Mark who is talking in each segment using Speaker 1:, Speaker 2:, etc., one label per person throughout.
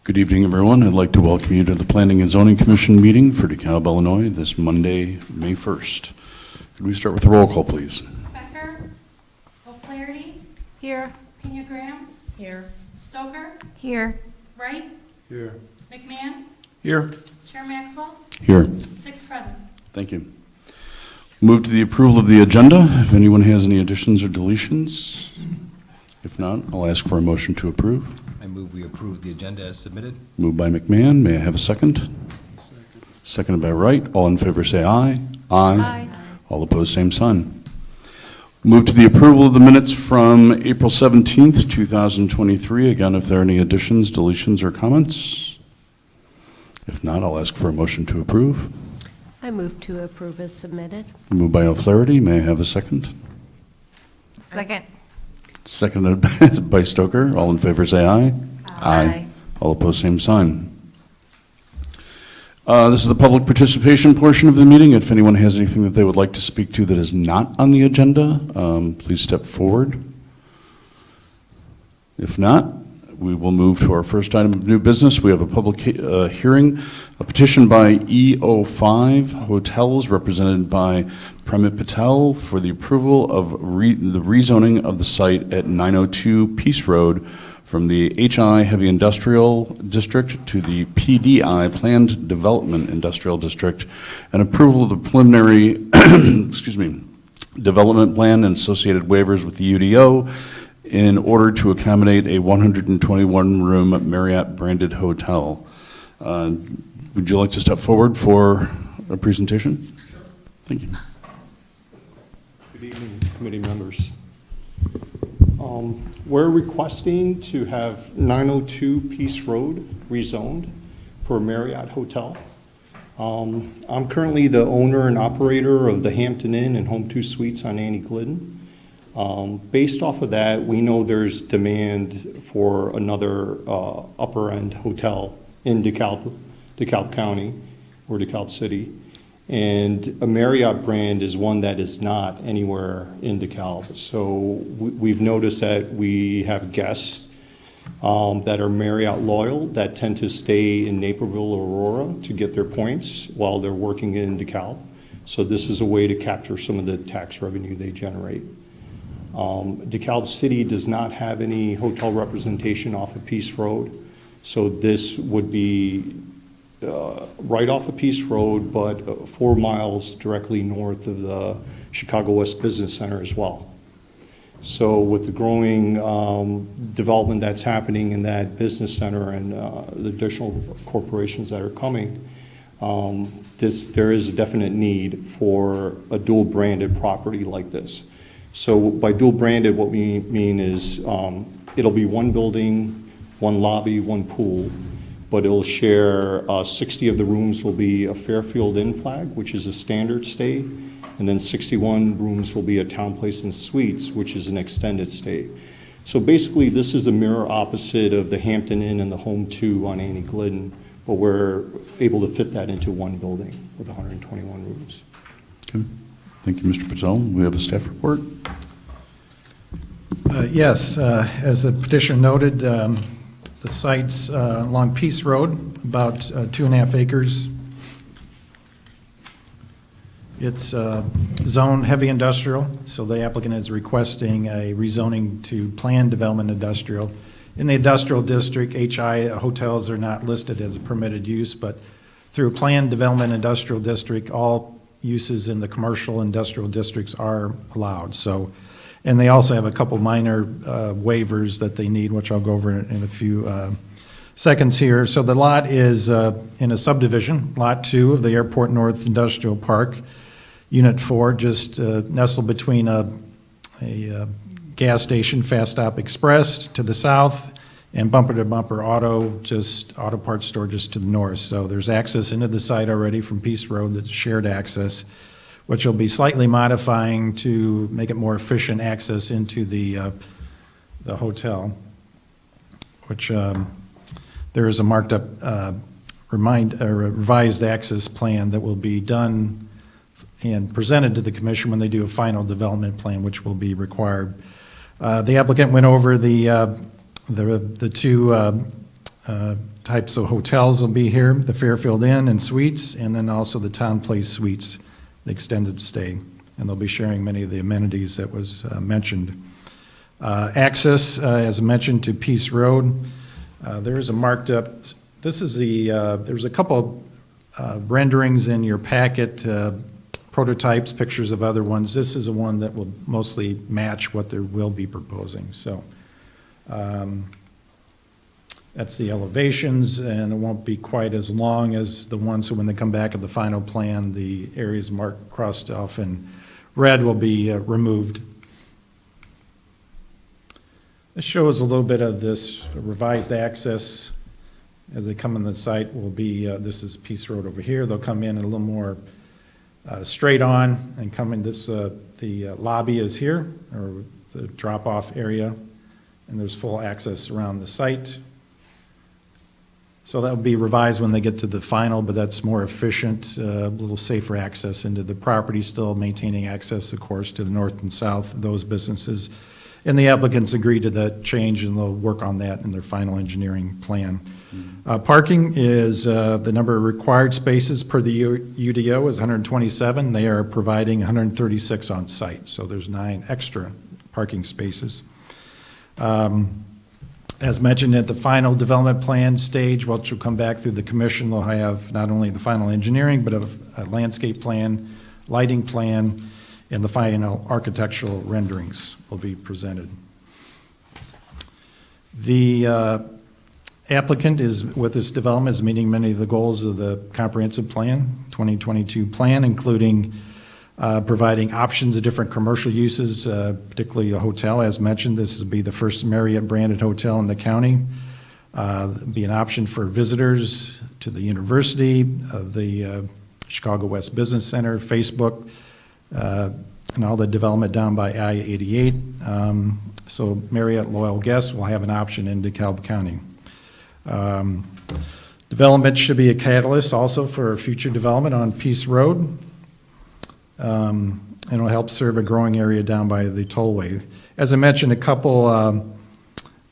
Speaker 1: Good evening, everyone. I'd like to welcome you to the Planning and Zoning Commission meeting for DeKalb, Illinois, this Monday, May 1st. Could we start with a roll call, please?
Speaker 2: Becker, O'Flaherty,
Speaker 3: Here.
Speaker 2: Pena Graham,
Speaker 3: Here.
Speaker 2: Stoker,
Speaker 3: Here.
Speaker 2: Wright,
Speaker 4: Here.
Speaker 2: McMahon,
Speaker 4: Here.
Speaker 2: Chair Maxwell,
Speaker 1: Here.
Speaker 2: 6 present.
Speaker 1: Thank you. Move to the approval of the agenda. If anyone has any additions or deletions, if not, I'll ask for a motion to approve.
Speaker 5: I move we approve the agenda as submitted.
Speaker 1: Moved by McMahon. May I have a second? Seconded by Wright. All in favor say aye.
Speaker 3: Aye.
Speaker 1: All opposed, same sign. Move to the approval of the minutes from April 17th, 2023. Again, if there are any additions, deletions, or comments. If not, I'll ask for a motion to approve.
Speaker 3: I move to approve as submitted.
Speaker 1: Moved by O'Flaherty. May I have a second?
Speaker 3: Second.
Speaker 1: Seconded by Stoker. All in favor say aye.
Speaker 3: Aye.
Speaker 1: All opposed, same sign. This is the public participation portion of the meeting. If anyone has anything that they would like to speak to that is not on the agenda, please step forward. If not, we will move to our first item of new business. We have a public hearing, a petition by EO5 Hotels, represented by Pramit Patel, for the approval of the rezoning of the site at 902 Peace Road from the HI Heavy Industrial District to the PDI Planned Development Industrial District, and approval of the preliminary development plan and associated waivers with the UDO in order to accommodate a 121-room Marriott-branded hotel. Would you like to step forward for a presentation? Sure. Thank you.
Speaker 4: Good evening, committee members. We're requesting to have 902 Peace Road rezoned for a Marriott hotel. I'm currently the owner and operator of the Hampton Inn and Home 2 Suites on Annie Glidden. Based off of that, we know there's demand for another upper-end hotel in DeKalb County or DeKalb City. And a Marriott brand is one that is not anywhere in DeKalb. So we've noticed that we have guests that are Marriott loyal that tend to stay in Naperville or Aurora to get their points while they're working in DeKalb. So this is a way to capture some of the tax revenue they generate. DeKalb City does not have any hotel representation off of Peace Road. So this would be right off of Peace Road, but 4 miles directly north of the Chicago West Business Center as well. So with the growing development that's happening in that business center and the additional corporations that are coming, there is a definite need for a dual branded property like this. So by dual branded, what we mean is it'll be one building, one lobby, one pool, but it'll share 60 of the rooms will be a Fairfield Inn flag, which is a standard stay, and then 61 rooms will be a Town Place and Suites, which is an extended stay. So basically, this is the mirror opposite of the Hampton Inn and the Home 2 on Annie Glidden, but we're able to fit that into one building with 121 rooms.
Speaker 1: Okay. Thank you, Mr. Patel. We have a staff report.
Speaker 6: Yes, as the petitioner noted, the site's along Peace Road, about 2.5 acres. It's zone heavy industrial, so the applicant is requesting a rezoning to planned development industrial. In the industrial district, HI hotels are not listed as a permitted use, but through planned development industrial district, all uses in the commercial industrial districts are allowed. So, and they also have a couple minor waivers that they need, which I'll go over in a few seconds here. So the lot is in a subdivision, Lot 2 of the Airport North Industrial Park, Unit 4, just nestled between a gas station, Fast Stop Express to the south, and bumper-to-bumper auto parts store just to the north. So there's access into the site already from Peace Road, that's shared access, which will be slightly modifying to make it more efficient access into the hotel, which there is a marked up revised access plan that will be done and presented to the commission when they do a final development plan, which will be required. The applicant went over the two types of hotels will be here, the Fairfield Inn and Suites, and then also the Town Place Suites, the extended stay. And they'll be sharing many of the amenities that was mentioned. Access, as mentioned, to Peace Road. There is a marked up, this is there's a couple renderings in your packet, prototypes, pictures of other ones. This is the one that will mostly match what they will be proposing. So that's the elevations, and it won't be quite as long as the one, so when they come back at the final plan, the areas marked, crossed off in red will be removed. This shows a little bit of this revised access as they come in the site will be, this is Peace Road over here. They'll come in a little more straight on and come in this, the lobby is here, or the drop-off area, and there's full access around the site. So that will be revised when they get to the final, but that's more efficient, a little safer access into the property, still maintaining access, of course, to the north and south of those businesses. And the applicants agreed to that change, and they'll work on that in their final engineering plan. Parking is, the number of required spaces per the UDO is 127. They are providing 136 on site, so there's 9 extra parking spaces. As mentioned at the final development plan stage, which will come back through the commission, they'll have not only the final engineering, but a landscape plan, lighting plan, and the final architectural renderings will be presented. The applicant is, with this development, is meeting many of the goals of the comprehensive plan, 2022 plan, including providing options of different commercial uses, particularly a hotel. As mentioned, this will be the first Marriott branded hotel in the county. Be an option for visitors to the university, the Chicago West Business Center, Facebook, and all the development down by I-88. So Marriott loyal guests will have an option in DeKalb County. Development should be a catalyst also for future development on Peace Road. And it'll help serve a growing area down by the tollway. As I mentioned, a couple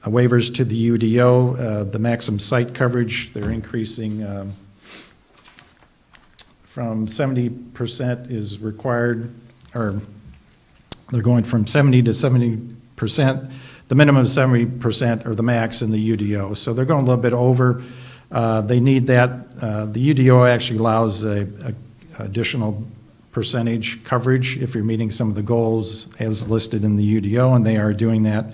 Speaker 6: waivers to the UDO, the maximum site coverage, they're increasing from 70% is required, or they're going from 70 to 70%. The minimum is 70% or the max in the UDO. So they're going a little bit over. They need that. The UDO actually allows a additional percentage coverage if you're meeting some of the goals as listed in the UDO, and they are doing that.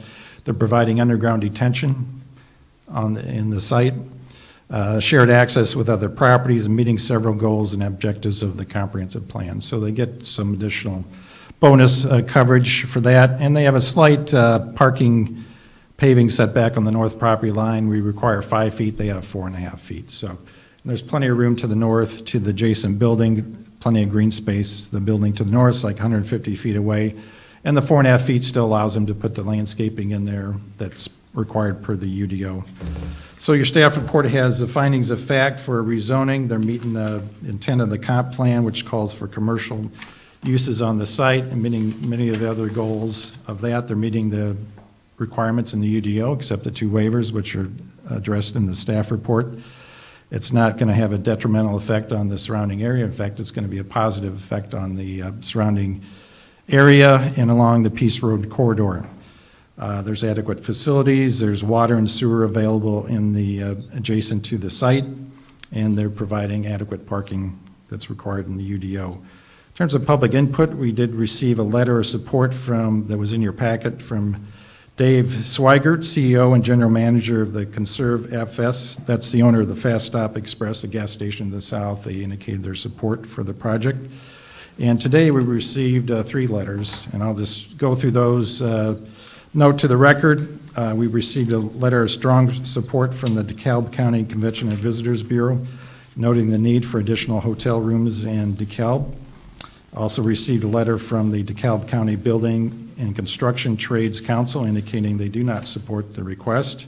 Speaker 6: They're providing underground detention in the site, shared access with other properties, and meeting several goals and objectives of the comprehensive plan. So they get some additional bonus coverage for that, and they have a slight parking paving setback on the north property line. We require 5 feet, they have 4.5 feet. So there's plenty of room to the north to the adjacent building, plenty of green space. The building to the north is like 150 feet away, and the 4.5 feet still allows them to put the landscaping in there that's required per the UDO. So your staff report has the findings of fact for rezoning. They're meeting the intent of the comp plan, which calls for commercial uses on the site, and meeting many of the other goals of that. They're meeting the requirements in the UDO, except the 2 waivers, which are addressed in the staff report. It's not going to have a detrimental effect on the surrounding area. In fact, it's going to be a positive effect on the surrounding area and along the Peace Road corridor. There's adequate facilities. There's water and sewer available in the adjacent to the site, and they're providing adequate parking that's required in the UDO. In terms of public input, we did receive a letter of support that was in your packet from Dave Swigert, CEO and General Manager of the Conserve FS. That's the owner of the Fast Stop Express, a gas station in the south. They indicated their support for the project. And today we received 3 letters, and I'll just go through those. Note to the record, we received a letter of strong support from the DeKalb County Convention and Visitors Bureau, noting the need for additional hotel rooms in DeKalb. Also received a letter from the DeKalb County Building and Construction Trades Council indicating they do not support the request.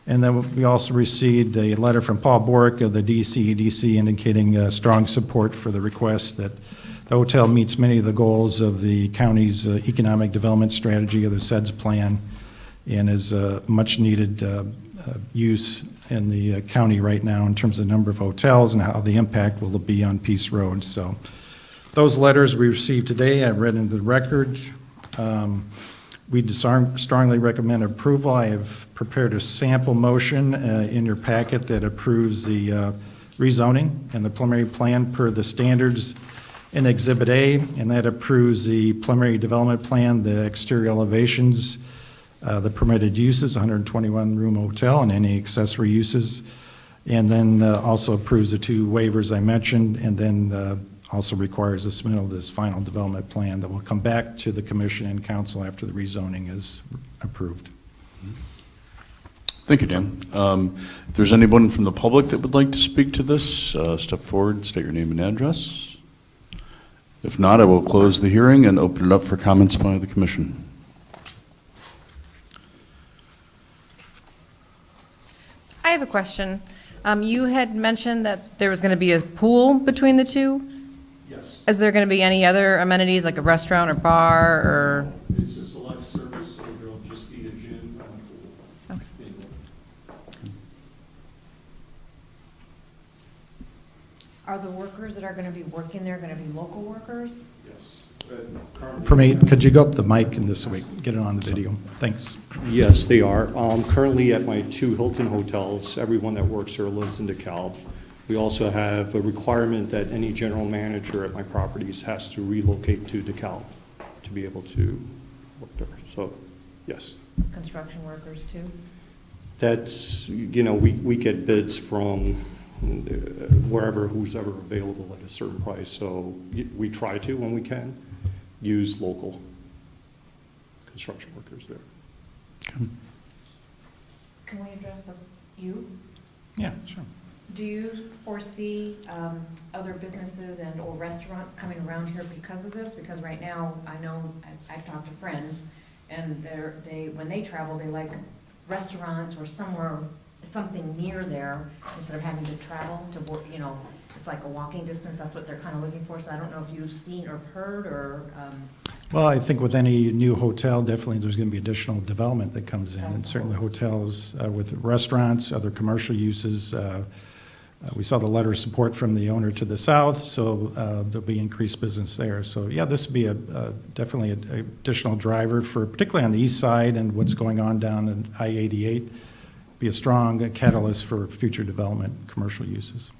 Speaker 6: And then we also received a letter from Paul Borick of the DCEDC indicating strong support for the request, that the hotel meets many of the goals of the county's economic development strategy of the SEDS plan, and is a much-needed use in the county right now in terms of the number of hotels and how the impact will be on Peace Road. So those letters we received today, I read into the record. We strongly recommend approval. I have prepared a sample motion in your packet that approves the rezoning and the preliminary plan per the standards in Exhibit A, and that approves the preliminary development plan, the exterior elevations, the permitted uses, 121-room hotel, and any accessory uses, and then also approves the 2 waivers I mentioned, and then also requires the submittal of this final development plan that will come back to the commission and council after the rezoning is approved.
Speaker 1: Thank you, Dan. If there's anyone from the public that would like to speak to this, step forward, state your name and address. If not, I will close the hearing and open it up for comments by the commission.
Speaker 7: I have a question. You had mentioned that there was going to be a pool between the two.
Speaker 4: Yes.
Speaker 7: Is there going to be any other amenities, like a restaurant or bar, or?
Speaker 4: It's a select service, so there'll just be a gym and a pool.
Speaker 8: Are the workers that are going to be working there going to be local workers?
Speaker 4: Yes. Currently-
Speaker 6: Prameet, could you go up the mic and this way, get it on the video? Thanks.
Speaker 4: Yes, they are. Currently at my 2 Hilton hotels, everyone that works there lives in DeKalb. We also have a requirement that any general manager at my properties has to relocate to DeKalb to be able to work there. So, yes.
Speaker 8: Construction workers too?
Speaker 4: That's, we get bids from wherever, who's ever available at a certain price. So we try to, when we can, use local construction workers there.
Speaker 8: Can we address you?
Speaker 6: Yeah, sure.
Speaker 8: Do you foresee other businesses and or restaurants coming around here because of this? Because right now, I know, I've talked to friends, and when they travel, they like restaurants or something near there, instead of having to travel to work, it's like a walking distance, that's what they're kind of looking for. So I don't know if you've seen or heard or,
Speaker 6: Well, I think with any new hotel, definitely there's going to be additional development that comes in, and
Speaker 8: That's
Speaker 6: certainly
Speaker 8: cool.
Speaker 6: hotels with restaurants, other commercial uses. We saw the letter of support from the owner to the south, so there'll be increased business there. So yeah, this would be definitely an additional driver for, particularly on the east side and what's going on down in I-88, be a strong catalyst for future development, commercial uses.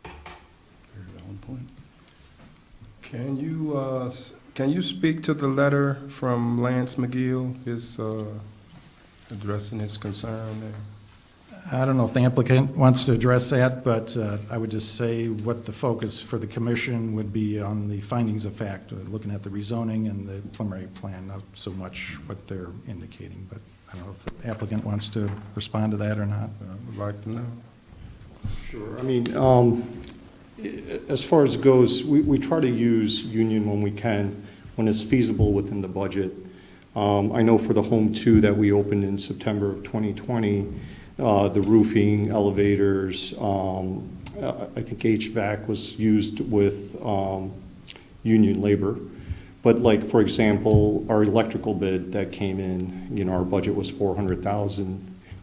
Speaker 1: Very valid point.
Speaker 9: Can you speak to the letter from Lance McGill, his addressing his concern there?
Speaker 6: I don't know if the applicant wants to address that, but I would just say what the focus for the commission would be on the findings of fact, looking at the rezoning and the preliminary plan, not so much what they're indicating. But I don't know if the applicant wants to respond to that or not.
Speaker 9: I would like to know.
Speaker 4: Sure. I mean, as far as it goes, we try to use union when we can, when it's feasible within the budget. I know for the Home 2 that we opened in September of 2020, the roofing, elevators, I think HVAC was used with union labor. But like, for example, our electrical bid that came in, our budget was $400,000.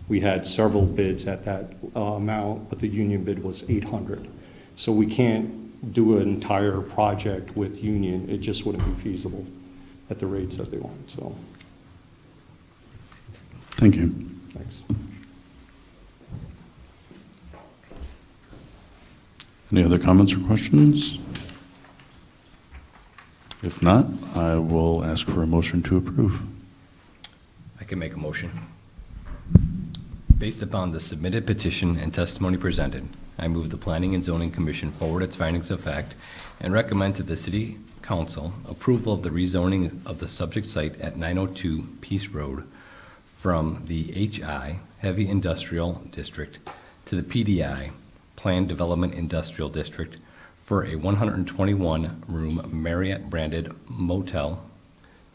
Speaker 4: We had several bids at that amount, but the union bid was $800,000. So we can't do an entire project with union. It just wouldn't be feasible at the rates that they want, so,
Speaker 1: Thank you.
Speaker 4: thanks.
Speaker 1: Any other comments or questions? If not, I will ask for a motion to approve.
Speaker 5: I can make a motion. Based upon the submitted petition and testimony presented, I move the Planning and Zoning Commission forward its findings of fact and recommend to the City Council approval of the rezoning of the subject site at 902 Peace Road from the HI, Heavy Industrial District, to the PDI, Planned Development Industrial District, for a 121-room Marriott-branded motel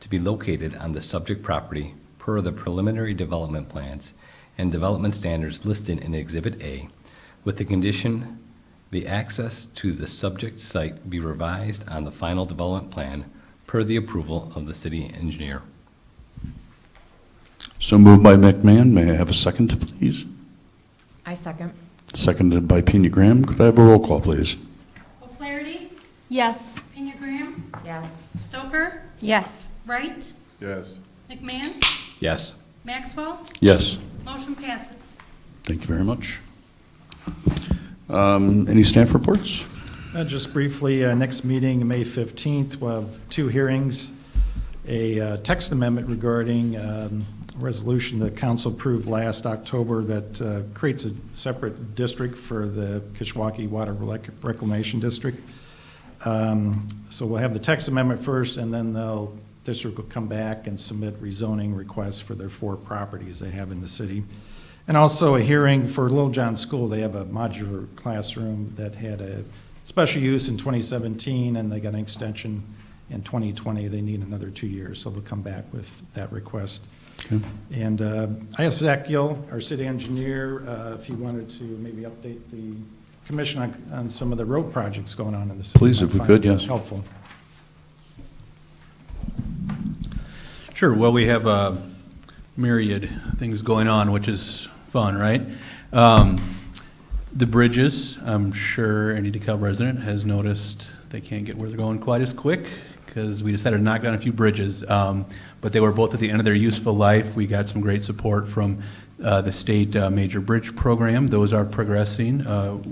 Speaker 5: to be located on the subject property per the preliminary development plans and development standards listed in Exhibit A, with the condition the access to the subject site be revised on the final development plan per the approval of the city engineer.
Speaker 1: So moved by McMahon. May I have a second, please?
Speaker 8: I second.
Speaker 1: Seconded by Pena Graham. Could I have a roll call, please?
Speaker 2: O'Flaherty,
Speaker 3: Yes.
Speaker 2: Pena Graham,
Speaker 8: Yes.
Speaker 2: Stoker,
Speaker 7: Yes.
Speaker 2: Wright,
Speaker 9: Yes.
Speaker 2: McMahon,
Speaker 5: Yes.
Speaker 2: Maxwell.
Speaker 1: Yes.
Speaker 2: Motion passes.
Speaker 1: Thank you very much. Any staff reports?
Speaker 6: Just briefly, next meeting, May 15th, we'll have 2 hearings. A text amendment regarding resolution that council approved last October that creates a separate district for the Kishwaukee Water Reclamation District. So we'll have the text amendment first, and then district will come back and submit rezoning requests for their 4 properties they have in the city. And also a hearing for Little John School. They have a modular classroom that had a special use in 2017, and they got an extension in 2020. They need another 2 years, so they'll come back with that request.
Speaker 1: Okay.
Speaker 6: And I asked Zach Gill, our city engineer, if he wanted to maybe update the commission on some of the road projects going on in the city.
Speaker 1: Please, if we
Speaker 6: Might
Speaker 1: could,
Speaker 6: find that
Speaker 1: yes.
Speaker 6: Helpful.
Speaker 10: Sure. Well, we have a myriad things going on, which is fun, right? The bridges, I'm sure any DeKalb resident has noticed they can't get where they're going quite as quick because we decided to knock down a few bridges. But they were both at the end of their useful life. We got some great support from the state major bridge program. Those are progressing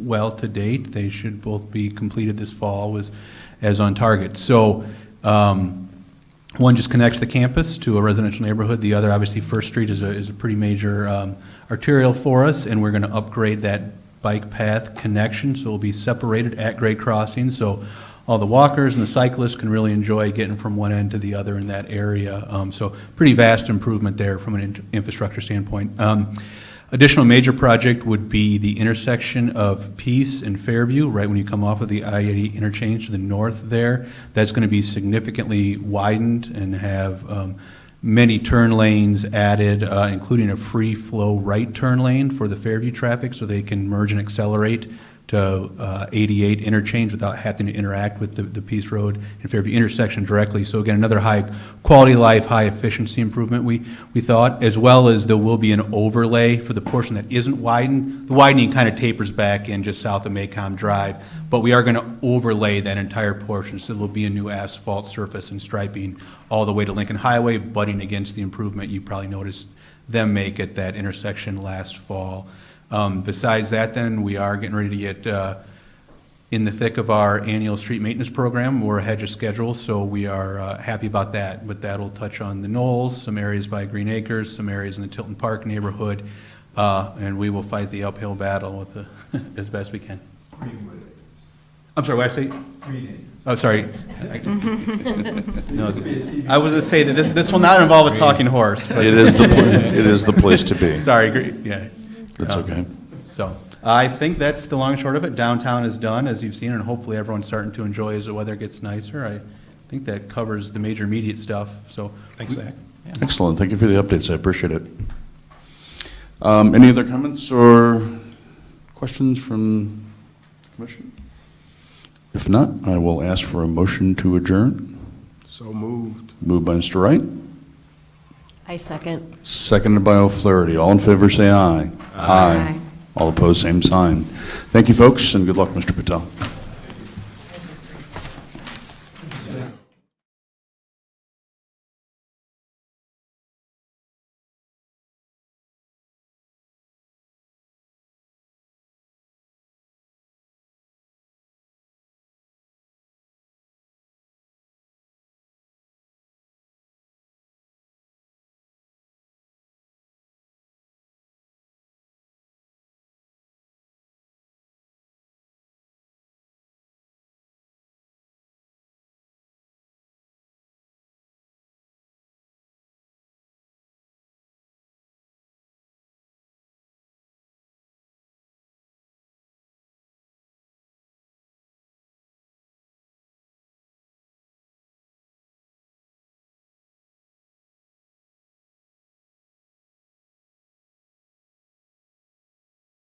Speaker 10: well to date. They should both be completed this fall as on target. So one just connects the campus to a residential neighborhood. The other, obviously, First Street is a pretty major arterial for us, and we're going to upgrade that bike path connection, so it'll be separated at grade crossings, so all the walkers and the cyclists can really enjoy getting from one end to the other in that area. So pretty vast improvement there from an infrastructure standpoint. Additional major project would be the intersection of Peace and Fairview, right when you come off of the I-80 interchange to the north there. That's going to be significantly widened and have many turn lanes added, including a free flow right turn lane for the Fairview traffic so they can merge and accelerate to 88 interchange without having to interact with the Peace Road and Fairview intersection directly. So again, another high quality life, high efficiency improvement we thought, as well as there will be an overlay for the portion that isn't widened. The widening kind of tapers back in just south of Maycom Drive, but we are going to overlay that entire portion, so there'll be a new asphalt surface and striping all the way to Lincoln Highway, butting against the improvement you probably noticed them make at that intersection last fall. Besides that, then, we are getting ready to get in the thick of our annual street maintenance program. We're ahead of schedule, so we are happy about that. But that'll touch on the Knolls, some areas by Green Acres, some areas in the Tilton Park neighborhood, and we will fight the uphill battle with as best we can. I'm sorry, what did I say? Oh, sorry. No, I was going to say that this will not involve a talking horse. But
Speaker 1: It is the place to be.
Speaker 10: sorry, yeah.
Speaker 1: That's okay.
Speaker 10: So I think that's the long and short of it. Downtown is done, as you've seen, and hopefully everyone's starting to enjoy as the weather gets nicer. I think that covers the major immediate stuff, so.
Speaker 6: Thanks, Zach. Yeah.
Speaker 1: Excellent. Thank you for the updates. I appreciate it. Any other comments or questions from the commission? If not, I will ask for a motion to adjourn.
Speaker 9: So moved.
Speaker 1: Moved by Mr. Wright,
Speaker 3: I second.
Speaker 1: seconded by O'Flaherty. All in favor, say aye.
Speaker 3: Aye.
Speaker 1: All opposed, same sign. Thank you, folks, and good luck, Mr. Patel.